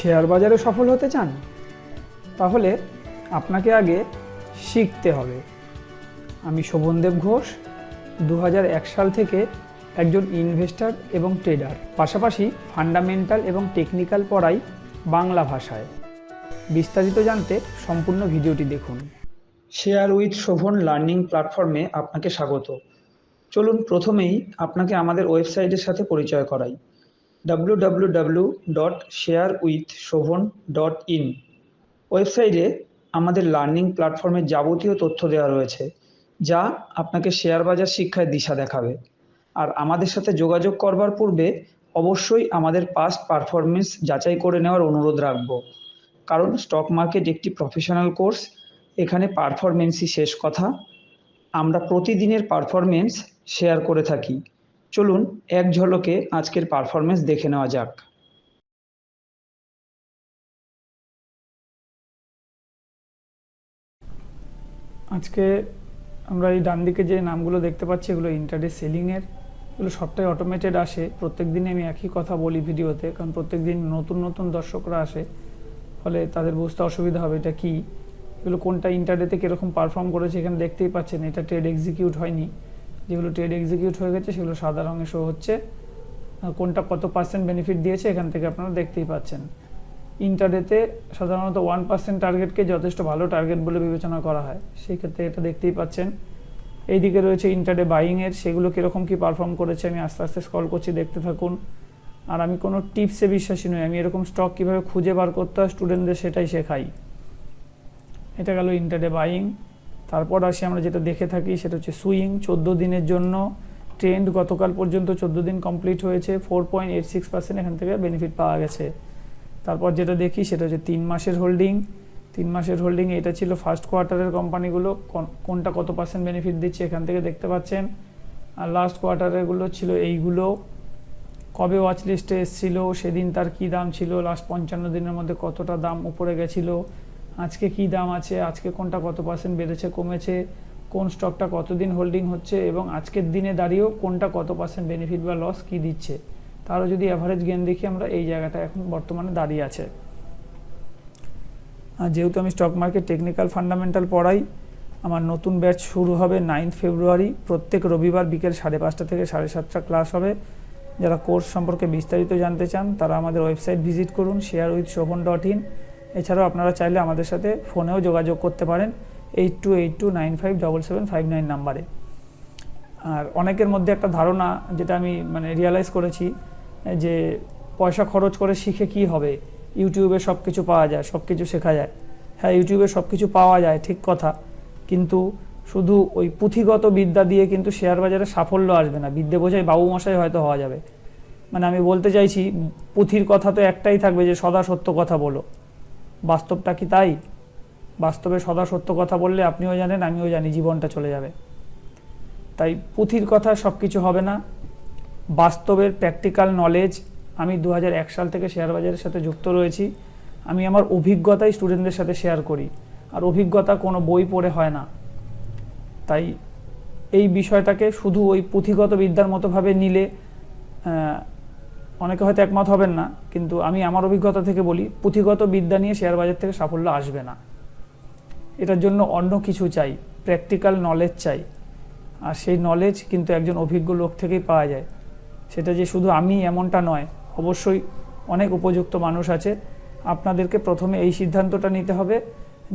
Share বাজারে সফল হতে চান? তাহলে আপনাকে আগে শিখতে হবে। আমি শোভনদেব ঘোষ, 2001 সাল থেকে একজন ইনভেস্টর এবং ট্রেডার, পাশাপাশি ফান্ডামেন্টাল এবং টেকনিক্যাল পড়াই বাংলা ভাষায়। বিস্তারিত জানতে সম্পূর্ণ ভিডিওটি দেখুন। শেয়ার উইথ শোভন লার্নিং প্ল্যাটফর্মে আপনাকে স্বাগত। চলুন প্রথমেই আপনাকে আমাদের ওয়েবসাইটের সাথে পরিচয় করাই। www.sharewithshobhan.in ওয়েবসাইটে আমাদের লার্নিং প্ল্যাটফর্মের যাবতীয় তথ্য দেওয়া রয়েছে, যা আপনাকে শেয়ার বাজার শিক্ষায় দিশা দেখাবে। আর আমাদের সাথে যোগাযোগ করবার পূর্বে অবশ্যই আমাদের পাস্ট পারফরমেন্স যাচাই করে নেওয়ার অনুরোধ রাখব, কারণ স্টক মার্কেট একটি প্রফেশনাল কোর্স। এখানে পারফরমেন্সই শেষ কথা। আমরা প্রতিদিনের পারফরমেন্স শেয়ার করে থাকি। চলুন এক ঝলকে আজকের পারফরমেন্স দেখে নেওয়া যাক। আজকে আমরা এই ডান দিকে যে নামগুলো দেখতে পাচ্ছি, এগুলো ইন্টারডে সেলিংয়ের। এগুলো সবটাই অটোমেটেড আসে। প্রত্যেক দিনে আমি একই কথা বলি ভিডিওতে, কারণ প্রত্যেক দিন নতুন নতুন দর্শকরা আসে, ফলে তাদের বুঝতে অসুবিধা হবে এটা কি, এগুলো কোনটা ইন্টারডেতে কীরকম পারফর্ম করেছে এখানে দেখতেই পাচ্ছেন। এটা ট্রেড এক্সিকিউট হয়নি। যেগুলো ট্রেড এক্সিকিউট হয়ে গেছে সেগুলো সাদা রঙে শো হচ্ছে। কোনটা কত পার্সেন্ট বেনিফিট দিয়েছে এখান থেকে আপনারা দেখতেই পাচ্ছেন। ইন্টারডেতে সাধারণত 1% টার্গেটকে যথেষ্ট ভালো টার্গেট বলে বিবেচনা করা হয়, সেই ক্ষেত্রে এটা দেখতেই পাচ্ছেন। এইদিকে রয়েছে ইন্টারডে বাইংয়ের, সেগুলো কীরকম কী পারফর্ম করেছে আমি আস্তে আস্তে স্ক্রল করছি, দেখতে থাকুন। আর আমি কোনো টিপসে বিশ্বাসী নই, আমি এরকম স্টক কীভাবে খুঁজে বার করতে হয় স্টুডেন্টদের সেটাই শেখাই। এটা গেল ইন্টারডে বাইং। তারপর আসি আমরা যেটা দেখে থাকি, সেটা হচ্ছে সুইং 14 দিনের জন্য ট্রেন্ড। গতকাল পর্যন্ত 14 দিন কমপ্লিট হয়েছে, 4.86% এখান থেকে বেনিফিট পাওয়া গেছে। তারপর যেটা দেখি সেটা হচ্ছে 3 মাসের হোল্ডিং। 3 মাসের হোল্ডিং, এটা ছিল ফার্স্ট কোয়ার্টারের কোম্পানিগুলো, কোনটা কত পার্সেন্ট বেনিফিট দিচ্ছে এখান থেকে দেখতে পাচ্ছেন। আর লাস্ট কোয়ার্টারেরগুলো ছিল এইগুলো, কবে ওয়াচ লিস্টে এসেছিল, সেদিন তার কী দাম ছিল, লাস্ট 55 দিনের মধ্যে কতটা দাম উপরে গেছিলো, আজকে কি দাম আছে, আজকে কোনটা কত পার্সেন্ট বেড়েছে কমেছে, কোন স্টকটা কতদিন হোল্ডিং হচ্ছে, এবং আজকের দিনে দাঁড়িয়েও কোনটা কত পার্সেন্ট বেনিফিট বা লস কি দিচ্ছে, তারও যদি অ্যাভারেজ গেন দেখি আমরা এই জায়গাটা এখন বর্তমানে দাঁড়িয়ে আছে। আর যেহেতু আমি স্টক মার্কেট টেকনিক্যাল ফান্ডামেন্টাল পড়াই, আমার নতুন ব্যাচ শুরু হবে 9 ফেব্রুয়ারি। প্রত্যেক রবিবার বিকেল 5:30 থেকে 7:30 ক্লাস হবে। যারা কোর্স সম্পর্কে বিস্তারিত জানতে চান তারা আমাদের ওয়েবসাইট ভিজিট করুন, sharewithshobhan.in। এছাড়াও আপনারা চাইলে আমাদের সাথে ফোনেও যোগাযোগ করতে পারেন 8282957759 নাম্বারে। আর অনেকের মধ্যে একটা ধারণা, যেটা আমি রিয়ালাইজ করেছি, যে পয়সা খরচ করে শিখে কি হবে, ইউটিউবে সব কিছু পাওয়া যায়, সব কিছু শেখা যায়। হ্যাঁ, ইউটিউবে সব কিছু পাওয়া যায়, ঠিক কথা, কিন্তু শুধু ওই পুঁথিগত বিদ্যা দিয়ে কিন্তু শেয়ার বাজারে সাফল্য আসবে না। বিদ্যে বোঝাই বাবু মশাই হয়তো হওয়া যাবে। আমি বলতে চাইছি, পুঁথির কথা তো একটাই থাকবে যে সদা সত্য কথা বলো। বাস্তবটা কি তাই? বাস্তবে সদা সত্য কথা বললে আপনিও জানেন আমিও জানি জীবনটা চলে যাবে। তাই পুঁথির কথা সব কিছু হবে না, বাস্তবের প্র্যাকটিক্যাল নলেজ। আমি 2001 সাল থেকে শেয়ার বাজারের সাথে যুক্ত রয়েছি। আমি আমার অভিজ্ঞতাই স্টুডেন্টদের সাথে শেয়ার করি, আর অভিজ্ঞতা কোনো বই পড়ে হয় না। তাই এই বিষয়টাকে শুধু ওই পুঁথিগত বিদ্যার মতোভাবে নিলে অনেকে হয়তো একমত হবেন না, কিন্তু আমি আমার অভিজ্ঞতা থেকে বলি, পুঁথিগত বিদ্যা নিয়ে শেয়ার বাজার থেকে সাফল্য আসবে না। এটার জন্য অন্য কিছু চাই, প্র্যাকটিক্যাল নলেজ চাই। আর সেই নলেজ কিন্তু একজন অভিজ্ঞ লোক থেকেই পাওয়া যায়। সেটা যে শুধু আমি এমনটা নয়, অবশ্যই অনেক উপযুক্ত মানুষ আছে। আপনাদেরকে প্রথমে এই সিদ্ধান্তটা নিতে হবে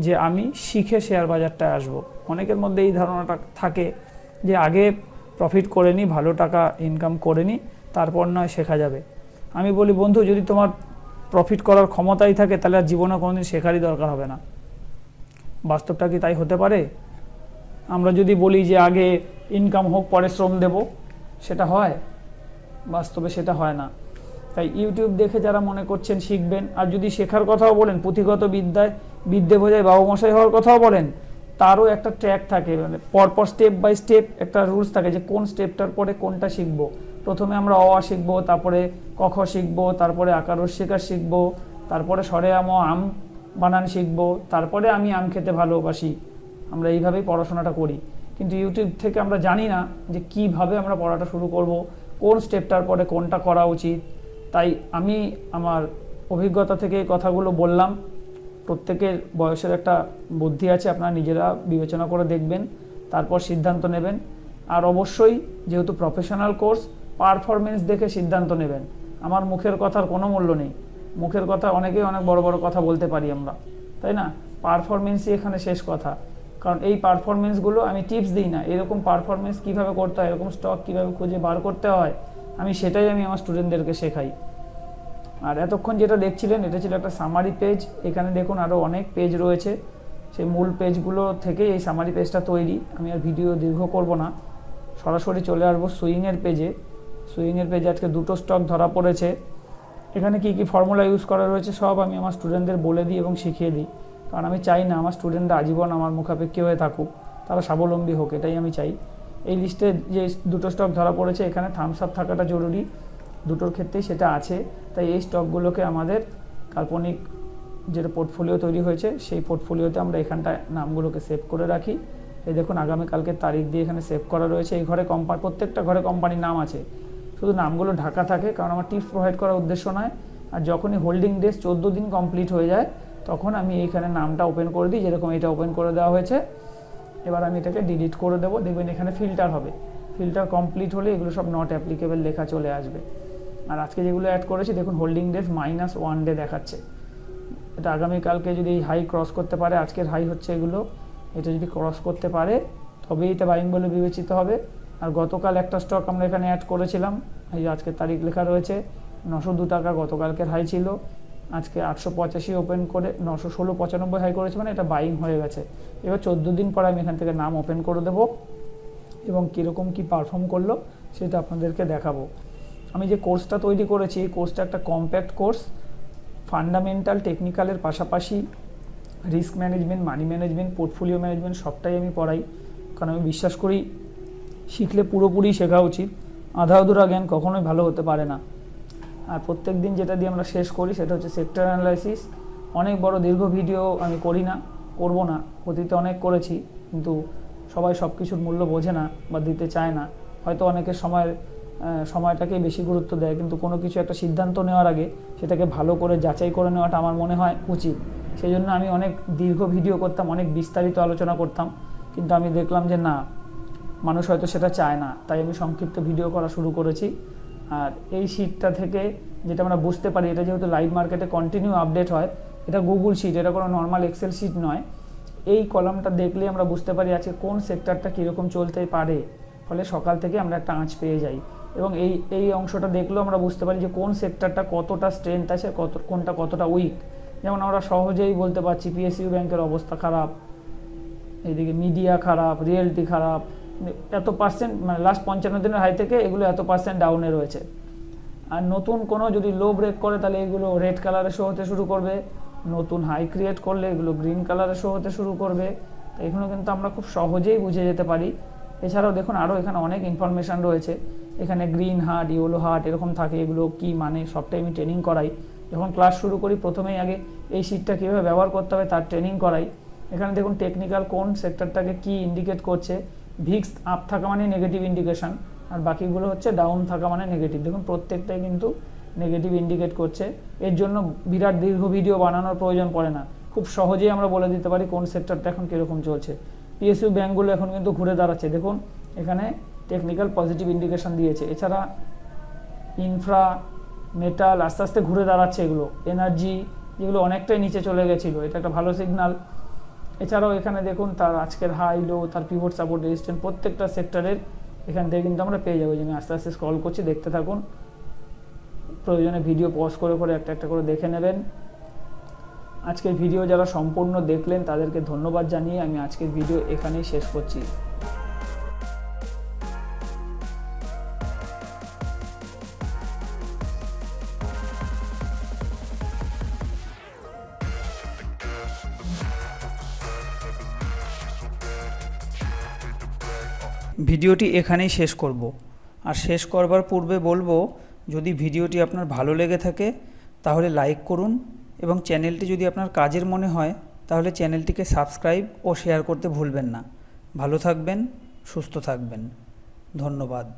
যে আমি শিখে শেয়ার বাজারটায় আসবো। অনেকের মধ্যে এই ধারণাটা থাকে যে আগে প্রফিট করে নিই, ভালো টাকা ইনকাম করে নিই, তারপর নয় শেখা যাবে। আমি বলি, বন্ধু, যদি তোমার প্রফিট করার ক্ষমতাই থাকে তাহলে আর জীবনে কোনোদিন শেখারই দরকার হবে না। বাস্তবটা কি তাই হতে পারে? আমরা যদি বলি যে আগে ইনকাম হোক পরে শ্রম দেব, সেটা হয়? বাস্তবে সেটা হয় না। তাই ইউটিউব দেখে যারা মনে করছেন শিখবেন, আর যদি শেখার কথাও বলেন, পুঁথিগত বিদ্যে বোঝায় বাবু মশাই হওয়ার কথাও বলেন, তারও একটা ট্র্যাক থাকে, পরপর স্টেপ বাই স্টেপ একটা রুলস থাকে যে কোন স্টেপটার পরে কোনটা শিখবো। প্রথমে আমরা অ আ শিখবো, তারপরে ক খ শিখবো, তারপরে আকার হস্যিকার শিখবো, তারপরে স্বরে আম বানান শিখবো, তারপরে আমি আম খেতে ভালোবাসি। আমরা এইভাবেই পড়াশোনাটা করি, কিন্তু ইউটিউব থেকে আমরা জানি না যে কিভাবে আমরা পড়াটা শুরু করব, কোন স্টেপটার পরে কোনটা করা উচিত। তাই আমি আমার অভিজ্ঞতা থেকে এই কথাগুলো বললাম। প্রত্যেকের বয়সের একটা বুদ্ধি আছে, আপনারা নিজেরা বিবেচনা করে দেখবেন, তারপর সিদ্ধান্ত নেবেন। আর অবশ্যই যেহেতু প্রফেশনাল কোর্স, পারফরমেন্স দেখে সিদ্ধান্ত নেবেন। আমার মুখের কথার কোনো মূল্য নেই। মুখের কথা অনেকেই অনেক বড় বড় কথা বলতে পারি আমরা, তাই না? পারফরমেন্সই এখানে শেষ কথা। কারণ এই পারফরমেন্সগুলো আমি টিপস দিই না, এরকম পারফরমেন্স কীভাবে করতে হয়, এরকম স্টক কীভাবে খুঁজে বার করতে হয়, সেটাই আমি আমার স্টুডেন্টদেরকে শেখাই। আর এতক্ষণ যেটা দেখছিলেন এটা ছিল একটা সামারি পেজ। এখানে দেখুন আরও অনেক পেজ রয়েছে, সেই মূল পেজগুলো থেকে এই সামারি পেজটা তৈরি। আমি আর ভিডিও দীর্ঘ করব না, সরাসরি চলে আসবো সুইংয়ের পেজে। সুইংয়ের পেজে আজকে 2টো স্টক ধরা পড়েছে। এখানে কি কি ফর্মুলা ইউজ করা রয়েছে সব আমি আমার স্টুডেন্টদের বলে দিই এবং শিখিয়ে দিই। কারণ আমি চাই না আমার স্টুডেন্টরা আজীবন আমার মুখাপেক্ষী হয়ে থাকুক, তারা স্বাবলম্বী হোক, এটাই আমি চাই। এই লিস্টে যে 2টো স্টক ধরা পড়েছে, এখানে থামস আপ থাকাটা জরুরি, দুটোর ক্ষেত্রেই সেটা আছে। তাই এই স্টকগুলোকে আমাদের কাল্পনিক যেটা পোর্টফোলিও তৈরি হয়েছে সেই পোর্টফোলিওতে আমরা এখানটায় নামগুলোকে সেভ করে রাখি। এই দেখুন আগামীকালকের তারিখ দিয়ে এখানে সেভ করা রয়েছে। এই ঘরে প্রত্যেকটা ঘরে কোম্পানির নাম আছে, শুধু নামগুলো ঢাকা থাকে, কারণ আমার টিপস প্রোভাইড করার উদ্দেশ্য নয়। আর যখনই হোল্ডিং ডেজ 14 দিন কমপ্লিট হয়ে যায়, তখন আমি এইখানে নামটা ওপেন করে দিই, যেরকম এটা ওপেন করে দেওয়া হয়েছে। এবার আমি এটাকে ডিলিট করে দেবো। দেখবেন এখানে ফিল্টার হবে, ফিল্টার কমপ্লিট হলে এগুলো সব নট অ্যাপ্লিকেবল লেখা চলে আসবে। আর আজকে যেগুলো অ্যাড করেছি দেখুন হোল্ডিং ডেজ -1 ডে দেখাচ্ছে। এটা আগামীকালকে যদি হাই ক্রস করতে পারে, আজকের হাই হচ্ছে এগুলো, এটা যদি ক্রস করতে পারে তবেই এটা বাইং বলে বিবেচিত হবে। আর গতকাল একটা স্টক আমরা এখানে অ্যাড করেছিলাম, এই যে আজকের তারিখ লেখা রয়েছে, 902 টাকা গতকালকের হাই ছিল, আজকে 885 ওপেন করে 916.95 হাই করেছে, এটা বাইং হয়ে গেছে। এবার 14 দিন পরে আমি এখান থেকে নাম ওপেন করে দেবো এবং কীরকম কি পারফর্ম করলো সেটা আপনাদেরকে দেখাবো। আমি যে কোর্সটা তৈরি করেছি, এই কোর্সটা একটা কম্প্যাক্ট কোর্স, ফান্ডামেন্টাল টেকনিক্যালের পাশাপাশি risk management, money management, portfolio management সবটাই আমি পড়াই। কারণ আমি বিশ্বাস করি শিখলে পুরোপুরি শেখা উচিত, আধা অধুরা জ্ঞান কখনোই ভালো হতে পারে না। আর প্রত্যেক দিন যেটা দিয়ে আমরা শেষ করি সেটা হচ্ছে সেক্টর অ্যানালাইসিস। অনেক বড় দীর্ঘ ভিডিও আমি করি না, করব না, অতীতে অনেক করেছি, কিন্তু সবাই সব কিছুর মূল্য বোঝে না বা দিতে চায় না। হয়তো অনেকের সময়টাকেই বেশি গুরুত্ব দেয়, কিন্তু কোনো কিছু একটা সিদ্ধান্ত নেওয়ার আগে সেটাকে ভালো করে যাচাই করে নেওয়াটা আমার মনে হয় উচিত। সেই জন্য আমি অনেক দীর্ঘ ভিডিও করতাম, অনেক বিস্তারিত আলোচনা করতাম, কিন্তু আমি দেখলাম যে না, মানুষ হয়তো সেটা চায় না, তাই আমি সংক্ষিপ্ত ভিডিও করা শুরু করেছি। আর এই শিটটা থেকে যেটা আমরা বুঝতে পারি, এটা যেহেতু লাইভ মার্কেটে কন্টিনিউ আপডেট হয়, এটা গুগল শিট, এটা কোনো নর্মাল এক্সেল শিট নয়। এই কলামটা দেখলেই আমরা বুঝতে পারি আজকে কোন সেক্টরটা কীরকম চলতে পারে, ফলে সকাল থেকে আমরা একটা আঁচ পেয়ে যাই। এবং এই অংশটা দেখলেও আমরা বুঝতে পারি যে কোন সেক্টরটা কতটা স্ট্রেংথ আছে, কোনটা কতটা উইক। যেমন আমরা সহজেই বলতে পারছি পিএসইউ ব্যাংকের অবস্থা খারাপ, এইদিকে মিডিয়া খারাপ, রিয়েলটি খারাপ, এত পার্সেন্ট, লাস্ট 55 দিনের হাই থেকে এগুলো এত পার্সেন্ট ডাউনে রয়েছে। আর নতুন কোনো যদি লো ব্রেক করে তাহলে এগুলো রেড কালারে শো হতে শুরু করবে, নতুন হাই ক্রিয়েট করলে এগুলো গ্রিন কালারে শো হতে শুরু করবে। তো এগুলো কিন্তু আমরা খুব সহজেই বুঝে যেতে পারি। এছাড়াও দেখুন আরও এখানে অনেক ইনফরমেশান রয়েছে, এখানে গ্রিন হার্ট, ইয়েলো হার্ট এরকম থাকে, এগুলো কি মানে সবটাই আমি ট্রেনিং করাই। যখন ক্লাস শুরু করি প্রথমেই আগে এই শিটটা কীভাবে ব্যবহার করতে হবে তার ট্রেনিং করাই। এখানে দেখুন টেকনিক্যাল কোন সেক্টরটাকে কি ইন্ডিকেট করছে, ভিক্স আপ থাকা মানে নেগেটিভ ইন্ডিকেশন, আর বাকিগুলো হচ্ছে ডাউন থাকা মানে নেগেটিভ। দেখুন প্রত্যেকটাই কিন্তু নেগেটিভ ইন্ডিকেট করছে। এর জন্য বিরাট দীর্ঘ ভিডিও বানানোর প্রয়োজন পড়ে না, খুব সহজেই আমরা বলে দিতে পারি কোন সেক্টরটা এখন কীরকম চলছে। পিএসইউ ব্যাঙ্কগুলো এখন কিন্তু ঘুরে দাঁড়াচ্ছে, দেখুন এখানে টেকনিক্যাল পজিটিভ ইন্ডিকেশন দিয়েছে। এছাড়া ইনফ্রা, মেটাল আস্তে আস্তে ঘুরে দাঁড়াচ্ছে, এগুলো এনার্জি যেগুলো অনেকটাই নিচে চলে গেছিলো, এটা একটা ভালো সিগনাল। এছাড়াও এখানে দেখুন তার আজকের হাই লো, তার পিভট সাপোর্ট রেজিস্ট্যান্স প্রত্যেকটা সেক্টরের এখান থেকে কিন্তু আমরা পেয়ে যাবো। আমি আস্তে আস্তে স্ক্রল করছি, দেখতে থাকুন, প্রয়োজনে ভিডিও পজ করে করে একটা একটা করে দেখে নেবেন। আজকের ভিডিও যারা সম্পূর্ণ দেখলেন তাদেরকে ধন্যবাদ জানিয়ে আমি আজকের ভিডিও এখানেই শেষ করছি। ভিডিওটি এখানেই শেষ করব। আর শেষ করবার পূর্বে বলবো, যদি ভিডিওটি আপনার ভালো লেগে থাকে তাহলে লাইক করুন, এবং চ্যানেলটি যদি আপনার কাজের মনে হয় তাহলে চ্যানেলটিকে সাবস্ক্রাইব ও শেয়ার করতে ভুলবেন না। ভালো থাকবেন, সুস্থ থাকবেন, ধন্যবাদ।